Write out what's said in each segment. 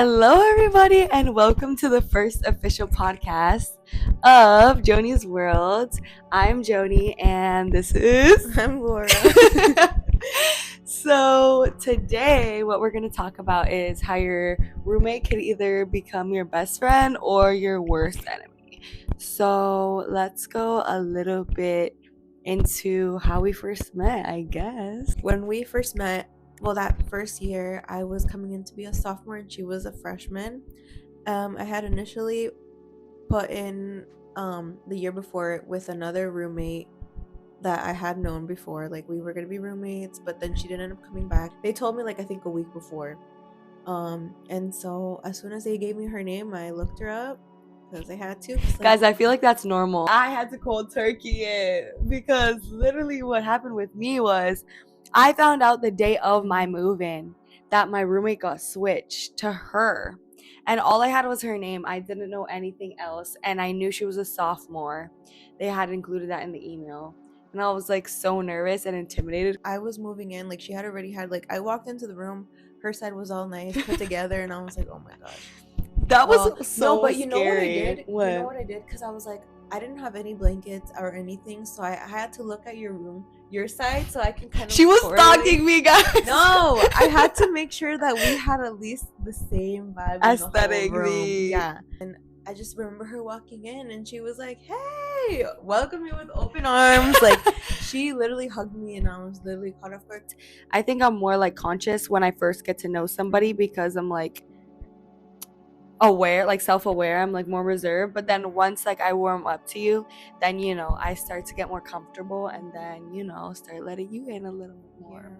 Hello, everybody, and welcome to the first official podcast of Joni's World. I'm Joni, and this is I'm Laura. So today, what we're going to talk about is how your roommate could either become your best friend or your worst enemy. So let's go a little bit into how we first met, I guess. When we first met, well, that first year, I was coming in to be a sophomore and she was a freshman. I had initially put in the year before with another roommate that I had known before. Like, we were going to be roommates, but then she didn't end up coming back. They told me, like, I think a week before. And so as soon as they gave me her name, I looked her up. Because I had to. Guys, I feel like that's normal. I had to cold turkey it because literally what happened with me was I found out the day of my move-in that my roommate got switched to her. And all I had was her name. I didn't know anything else. And I knew she was a sophomore. They had included that in the email. And I was like so nervous and intimidated. I was moving in. Like, she had already had, like, I walked into the room. Her side was all nice, put together. And I was like, oh my gosh. That was so no, but you scary. know what I did? What? You know what I did? Because I was like, I didn't have any blankets or anything, so I had to look at your room, your side, so I can kind of. She was stalking me, guys. No, I had to make sure that we had at least the same vibe, aesthetically. Yeah, and I just remember her walking in, and she was like, "Hey, welcome me with open arms." Like, she literally hugged me, and I was literally caught off guard. I think I'm more like conscious when I first get to know somebody because I'm like aware, like self-aware. I'm like more reserved, but then once like I warm up to you, then I start to get more comfortable and then start letting you in a little more.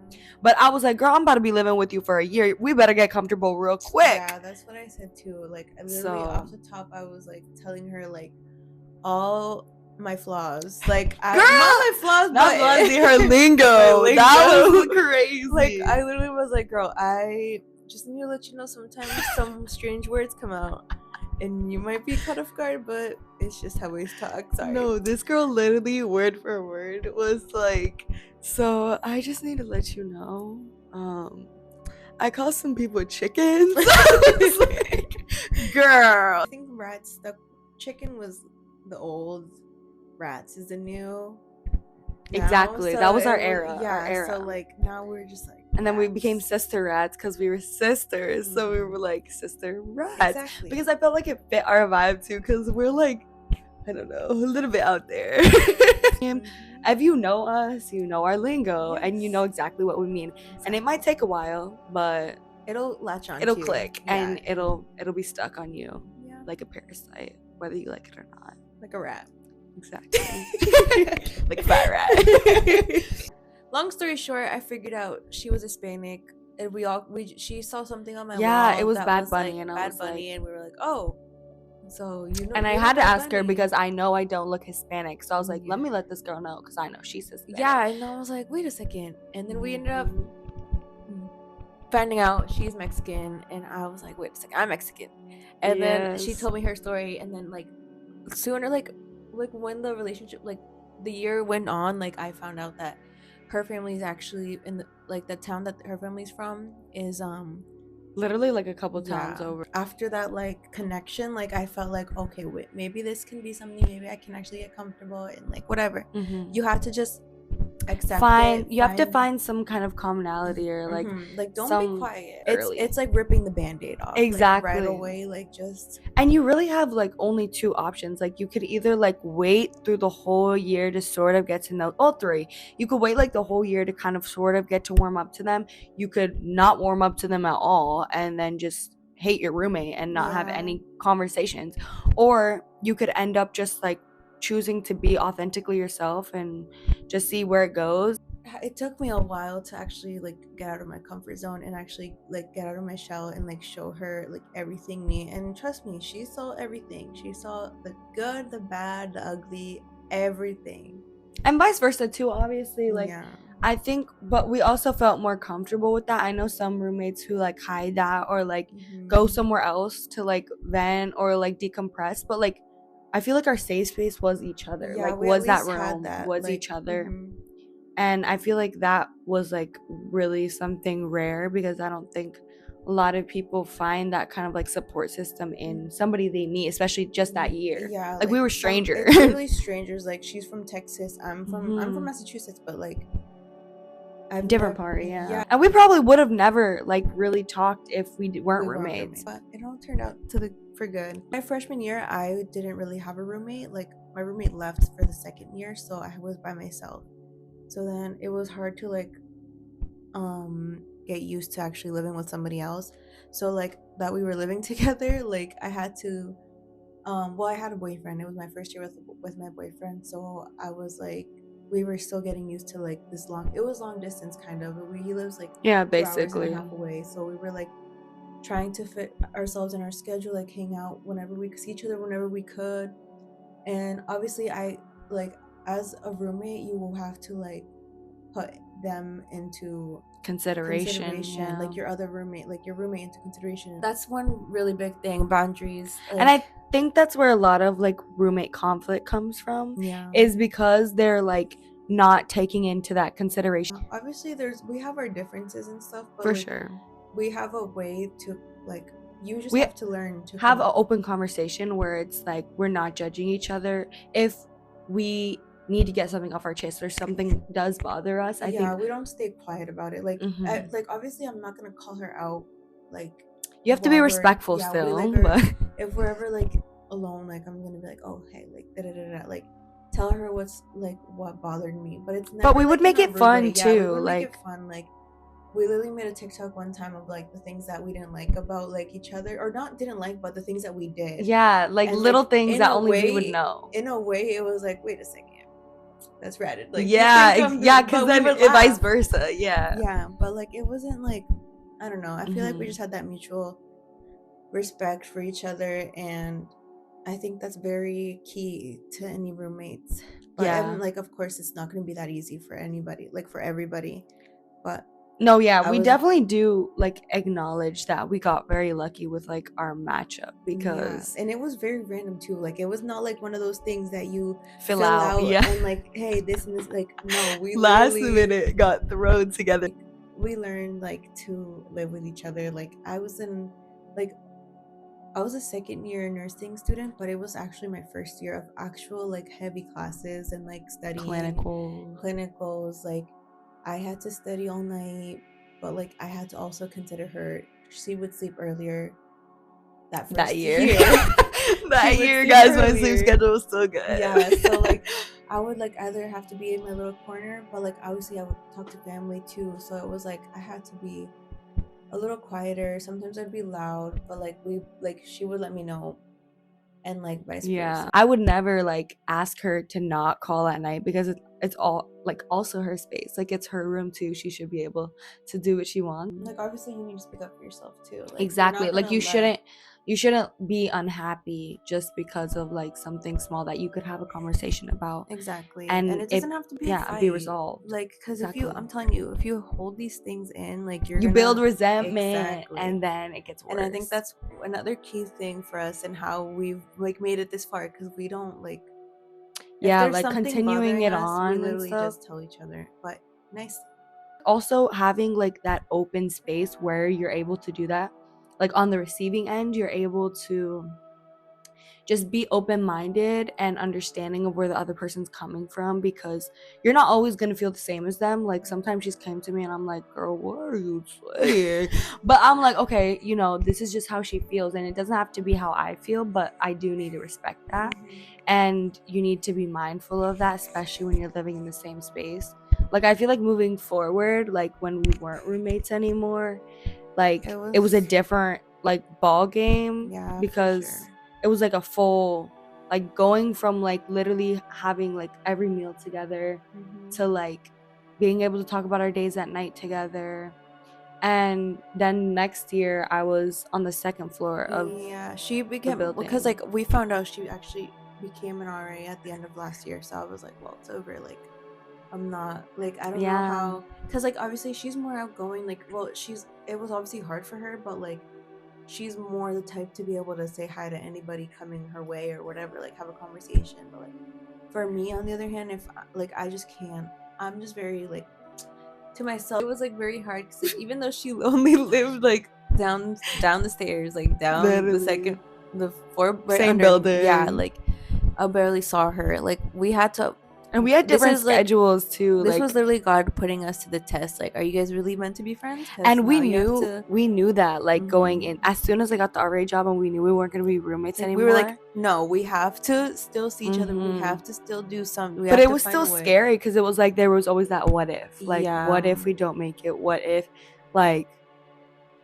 But I was like, girl, I'm about to be living with you for a year, we better get comfortable real quick. Yeah, that's what I said too. Like, I literally off the top, I was like telling her like all my flaws, like not my flaws, not but Lindsay, her lingo. That was crazy. Like, I literally was like, girl, I just need to let you know sometimes some strange words come out and you might be caught off guard, but it's just how we talk. Sorry. No, this girl literally word for word was like, so I just need to let you know, I call some people chickens. I was like, girl. I think rats, the chicken was the old, rats is the new. Exactly. So that was our era. Yeah, our era. So like now we're just like, and then we became sister rats because we were sisters. Mm-hmm. So we were like sister rats. Exactly. Because I felt like it fit our vibe too, because we're like, I don't know, a little bit out there. If you know us, you know our lingo, yes. And you know exactly what we mean. Exactly. And it might take a while, but it'll latch on. It'll click, yeah. And it'll be stuck on you, yeah. Like a parasite, whether you like it or not. Like a rat. Exactly. Like a fat rat. Long story short, I figured out she was Hispanic, and she saw something on my wall. Yeah, it was Bad Bunny, like, and I was Bad Bunny, and we were like, oh. So and I had to ask her because I know I don't look Hispanic, so I was like, let me let this girl know because I know she's Hispanic. Yeah, and I was like, wait a second, and then we ended up finding out she's Mexican, and I was like, wait a second, I'm Mexican, and then she told me her story, and then like sooner, like when the relationship, like the year went on, like I found out that her family is actually in the town that her family's from is literally like a couple towns over. After that like connection, like I felt like, okay, wait, maybe this can be something, maybe I can actually get comfortable and like whatever. Mm-hmm. You have to just accept you have to find some kind of commonality or like like don't be quiet. It's like ripping the band-aid off, exactly, like, right away, like just. And you really have like only two options. Like you could either like wait through the whole year to sort of get to know all three. You could wait like the whole year to kind of sort of get to warm up to them. You could not warm up to them at all and then just hate your roommate and not have any conversations, or you could end up just like choosing to be authentically yourself and just see where it goes. It took me a while to actually like get out of my comfort zone and actually like get out of my shell and like show her like everything me, and trust me, she saw everything. She saw the good, the bad, the ugly, everything, and vice versa too, obviously. Like I think, but we also felt more comfortable with that. I know some roommates who like hide that or like go somewhere else to like vent or like decompress, but like I feel like our safe space was each other. Yeah, like was that room was like, each other. And I feel like that was like really something rare because I don't think a a lot of people find that kind of like support system in somebody they meet, especially just that year. Yeah, like we were strangers. It's literally strangers. Like she's from Texas, I'm from Mhm. Massachusetts, but like I've Different nev- part, yeah. And we probably would have never like really talked if we weren't we roommates. but it all turned out for good. My freshman year, I didn't really have a roommate. Like my roommate left for the second year, so I was by myself. So then it was hard to like get used to actually living with somebody else. So like that we were living together, like I had to well, I had a boyfriend. It was my first year with my boyfriend, so I was like we were still getting used to like this long distance kind of. He lives like Yeah, 2 hours and basically. a half away, so we were like trying to fit ourselves in our schedule, like hang out whenever we could, see each other whenever we could. And obviously I like as a roommate you will have to like put them into Consideration. Yeah. like your roommate into consideration. That's one really big thing, boundaries. Like, and I think that's where a lot of like roommate conflict comes from, yeah, is because they're like not taking into that consideration. obviously we have our differences and stuff, but For like, sure. we have a way to like you just We have to learn to have an open conversation where it's like we're not judging each other. If we need to get something off our chest or something does bother us, I think we don't stay quiet about it. Like Mhm. like obviously I'm not gonna call her out. Like you have to be while respectful we, still, like, but if we're ever like alone, like I'm gonna be like, oh hey, like like tell her what's like what bothered me. But it's never, but we like, would in make a it rude fun way. too. Yeah, we would like make it fun. Like we literally made a TikTok one time of like the things that we didn't like about like each other, or not didn't like, but the things that we did. yeah, like And, little like, things in that a only we way- would know. In a way, it was like, wait a second, that's ratted. Like yeah, you think I'm yeah, but because we then would it vice laugh. versa. Yeah. Yeah, but like it wasn't like, I don't know. I feel like we Mhm. just had that mutual respect for each other, and I think that's very key to any roommates. But Yeah. and, like of course it's not going to be that easy for anybody, like for everybody. But No, yeah, I we was- definitely do like acknowledge that we got very lucky with like our matchup, because and it was very random too. Like it was not like one of those things that you fill out, yeah. and like, hey, this and this. Like no, we last literally- minute got thrown together. we learned like to live with each other. Like I was a second year nursing student, but it was actually my first year of actual like heavy classes and like studying clinicals. Like I had to study all night, but like I had to also consider her. She would sleep earlier that year. that She would year, sleep guys, my earlier. sleep schedule was so good. Yeah, so like I would like either have to be in my little corner, but like obviously I would talk to family too, so it was like I had to be a little quieter. Sometimes I'd be loud, but like she would let me know, and like vice versa. I would never like ask her to not call at night, because it's all like also her space. Like it's her room too. She should be able to do what she wants. Like obviously you need to speak up for yourself too. Like, exactly. Like you shouldn't be unhappy just because of like something small that you could have a conversation about. Exactly. And it doesn't have to be a fight. be resolved. Like because Exactly. I'm telling you, if you hold these things in, like you build resentment. Exactly. And then it gets worse. And I think that's another key thing for us and how we've like made it this far, because we don't like like continuing it on we and literally stuff. just tell each other. But nice. Also having like that open space where you're able to do that, like on the receiving end, you're able to just be open-minded and understanding of where the other person's coming from, because you're not always going to feel the same as them. Like sometimes she's came to me and I'm like, girl, what are you saying? But I'm like, okay, you know, this is just how she feels, and it doesn't have to be how I feel, but I do need to respect that. And you need to be mindful of that, especially when you're living in the same space. Like I feel like moving forward, like when we weren't roommates anymore, like it was a different like ball game. Yeah, because for sure. It was like a full, like going from like literally having like every meal together to like being able to talk about our days at night together. And then next year I was on the second floor of she became building. Because like we found out she actually became an RA at the end of last year, so I was like, well, it's over. Like I'm not like, I don't know how, because like obviously she's more outgoing. Like well, it was obviously hard for her, but like she's more the type to be able to say hi to anybody coming her way or whatever, like have a conversation. But like for me, on the other hand, if like I just can't, I'm just very like to myself. It was like very hard because like, even though she only lived like down the stairs, like down Literally. the floor right Same under. building. Yeah, like I barely saw her. Like we had to. And we had This different is, like, schedules too. This like, was literally God putting us to the test. Like, are you guys really meant to be friends? 'Cause and we now you have knew to- we knew that like going Mhm. in as soon as I got the RA job, and we knew we weren't gonna be roommates Like, anymore. we were like, no, we have to still see each other. We Mhm. have to still do something. But it was still scary because it was like there was always that what if, like what Yeah. if we don't make it? What if like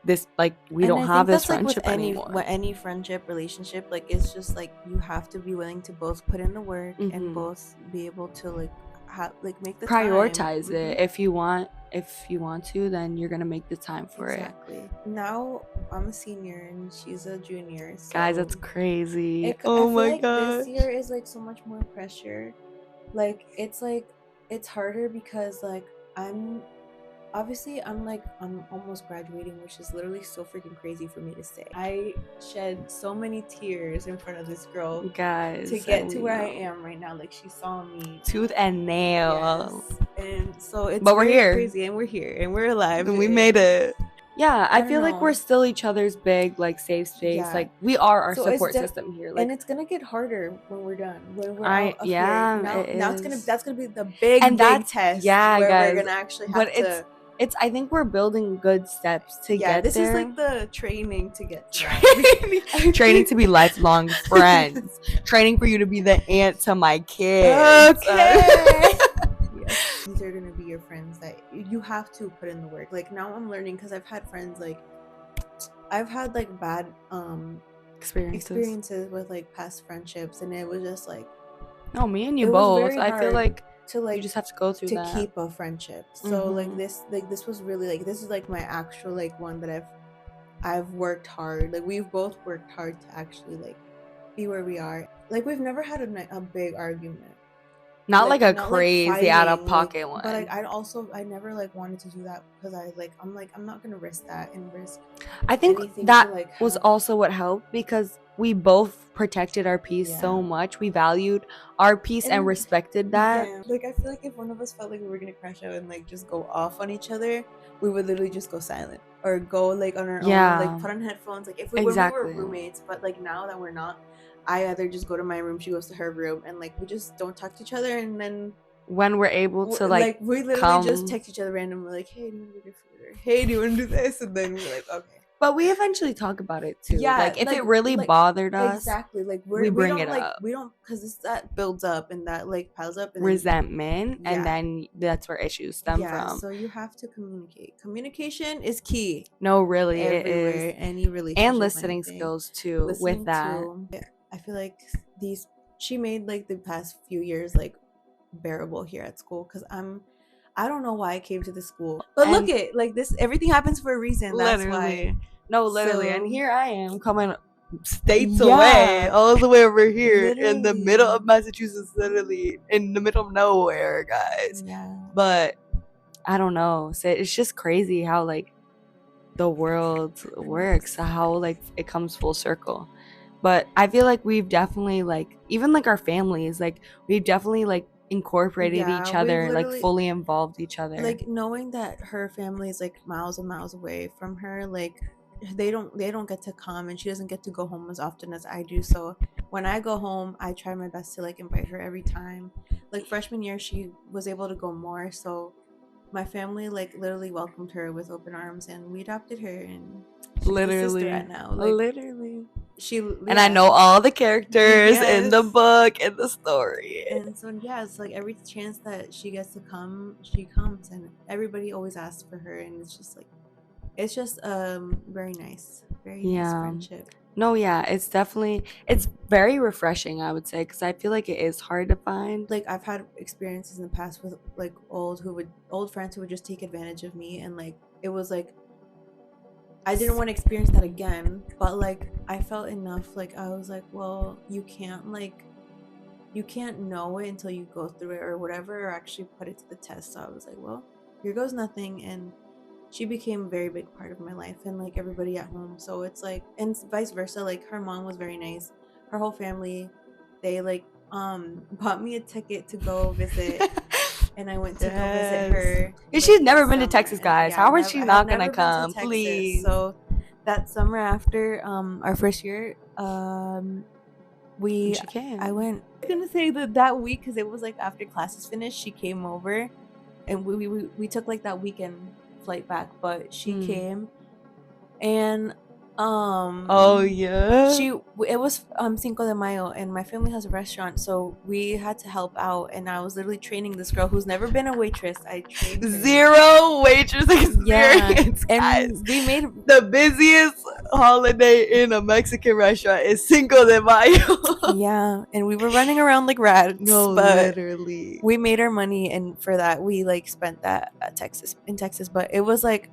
this, like we And don't I have think this that's, like, friendship with anymore? any friendship relationship, like it's just like you have to be willing to both put in the work Mhm. and both be able to like make the time. Prioritize it. Mhm. If you want to, then you're gonna make the time for it. Exactly. Now I'm a senior and she's a junior. So Guys, that's crazy. I Oh feel my like god. this year is like so much more pressure. Like it's harder because like I'm almost graduating, which is literally so freaking crazy for me to say. I shed so many tears in front of this girl Guys, to get and to we where I know. am right now. Like she saw me. Tooth and nail. Yes. And so it's But we're very here. crazy, and we're here and we're alive. And we made it. Yeah, I don't feel like know. we're still each other's big, like, safe space. Yeah. Like, we are our So it's support def- system here. and Like, it's gonna get harder when we're done. When we're I- out of yeah, here. Now, it now is. that's gonna be the big And that's- test. yeah, where guys, we're gonna actually have but to. it's I think we're building good steps to Yeah, get this there. is like the training to get to that. Training to be lifelong friends. Training for you to be the aunt to my kids. Okay. Yes, these are gonna be your friends that you have to put in the work. Like now I'm learning because I've had friends like I've had like bad experiences with like past friendships, and it was just like No, me and you It was both. very I feel hard like to like you just have to go through to that. keep a friendship. So like Mhm. this was really like this is like my actual like one that I've worked hard. Like we've both worked hard to actually like be where we are. Like we've never had a big argument. Not like a not, crazy out of fighting, pocket one. But like I never like wanted to do that because I'm not gonna risk that and risk. I think anything that to, like, was have- also what helped because we both protected our peace so Yeah. much. We valued our peace and And- respected that. Yeah. Like I feel like if one of us felt like we were gonna crash out and like just go off on each other, we would literally just go silent or go like on our Yeah. own, like put on headphones. Like if we Exactly. were roommates, but like now that we're not, I either just go to my room, she goes to her room, and like we just don't talk to each other, and then When we're able to like we literally just come- text each other randomly, like, hey, do you want to get food? Or hey, do you want to do this? And then we're like, okay. but we eventually talk about it too. Yeah, Like if like- it really like, bothered us, Exactly. Like we bring don't, it like, up. We don't because that builds up and that like piles up and then- resentment, Yeah. and then that's where issues stem from. So you have to communicate. Communication is key No, really, it everywhere, is. any relationship, And listening anything. skills too with Listening that. to- I feel like she made like the past few years like bearable here at school because I don't know why I came to this school, but look And- at like this. Everything happens for a reason. That's why. No, literally. And So- here I am coming states Yeah. away, all the way over here in the middle Literally. of Massachusetts, literally in the middle of nowhere, guys. Yeah. But I don't know. So it's just crazy how like the world works, how like it comes full circle. But I feel like we've definitely like even like our families, like we've definitely like incorporated Yeah, each we've other, like literally- fully involved each other. Like knowing that her family is like miles and miles away from her, like they don't get to come, and she doesn't get to go home as often as I do. So when I go home, I try my best to like invite her every time. Like freshman year, she was able to go more, so my family like literally welcomed her with open arms, and we adopted her, and she's a literally sister right now. Like literally. yeah. And I know all the characters in the Yes. book and the story. And so yeah, it's like every chance that she gets to come, she comes, and everybody always asks for her, and it's just very nice nice Yeah. friendship. No, yeah, it's very refreshing, I would say, because I feel like it is hard to find. Like I've had experiences in the past with like old friends who would just take advantage of me, and like it was like I didn't want to experience that again, but like I felt enough. Like I was like, well, you can't know it until you go through it or whatever, or actually put it to the test. So I was like, well, here goes nothing. And she became a very big part of my life, and like everybody at home. So it's like, and vice versa. Like her mom was very nice. Her whole family, they like bought me a ticket to go visit. And I went to go visit her. And she's never this been to summer. Texas, guys. Yeah, How is I've she never not been gonna to come? Texas, Please. So that summer after our first year, She came. I was gonna say that week because it was like after classes finished, she came over, and we took like that weekend flight back, but she came, and Oh yeah. it was Cinco de Mayo, and my family has a restaurant, so we had to help out, and I was literally training this girl who's never been a waitress. I trained her. 0 waitress experience, guys. And we made The busiest holiday in a Mexican restaurant is Cinco de Mayo. yeah, and we were running around like rats. No, but literally. we made our money, and for that we like spent that at in Texas. But it was like,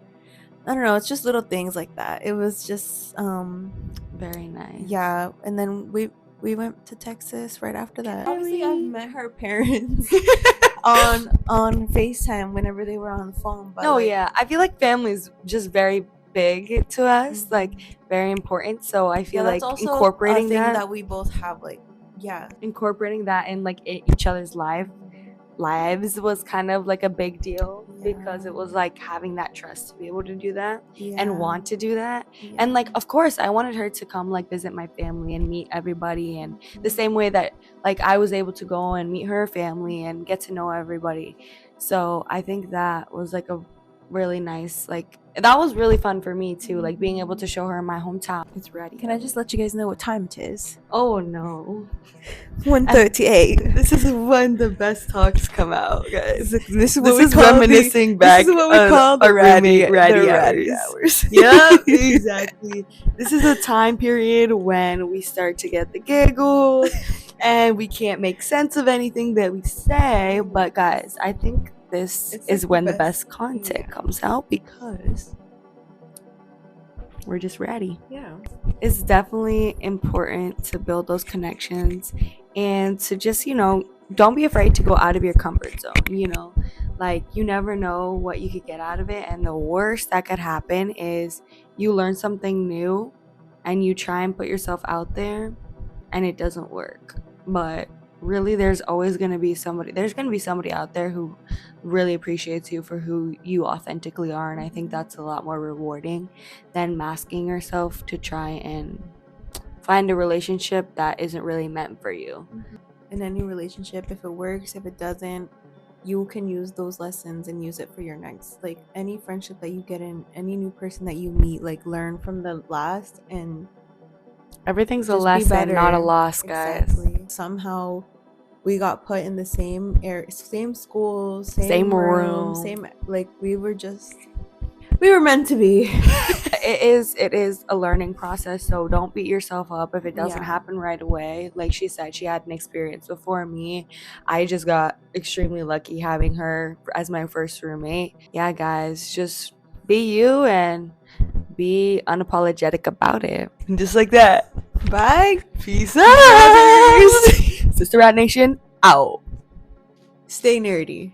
I don't know, it's just little things like that. It was just Very nice. yeah, and then we went to Texas right after that. Obviously, Really? I've met her parents on FaceTime whenever they were on the phone. But No, like, yeah. I feel like family's just very big to us, like very important. So I feel like that's also incorporating a thing that that we both have, like, yeah, incorporating that in like each other's lives was kind of like a big deal because it was like having that trust to be able to do that and want to do that. And like, of course, I wanted her to come like visit my family and meet everybody, and the same way that like I was able to go and meet her family and get to know everybody. So I think that was like a really nice, like that was really fun for me too, like being able to show her in my hometown. It's ready. Can I just let you guys know what time it is? Oh no. 1:38. This is when the best talks come out, guys. This is This is reminiscing back. This is what we on call the our ratty roommate hours. Yep, exactly. This is a time period when we start to get the giggles and we can't make sense of anything that we say. But guys, I think this It's is like when the the best best. content Yeah. comes out because we're just ready. Yeah. It's definitely important to build those connections and to just, don't be afraid to go out of your comfort zone. Like, you never know what you could get out of it, and the worst that could happen is you learn something new and you try and put yourself out there and it doesn't work. But really, there's going to be somebody out there who really appreciates you for who you authentically are, and I think that's a lot more rewarding than masking yourself to try and find a relationship that isn't really meant for you. In any relationship, if it works, if it doesn't, you can use those lessons and use it for your next, like, any friendship that you get in, any new person that you meet, like, learn from the last and Everything's a just be lesson, better. not a loss, guys. Exactly. Somehow we got put in the same same school, Same room. same, like, we were meant to be. It is a learning process, so don't beat yourself up if it doesn't Yeah. happen right away. Like she said, she had an experience before me. I just got extremely lucky having her as my first roommate. Yeah, guys, just be you and be unapologetic about it. Just like that. Bye. Peace out. Sister Rat Nation out. Stay nerdy.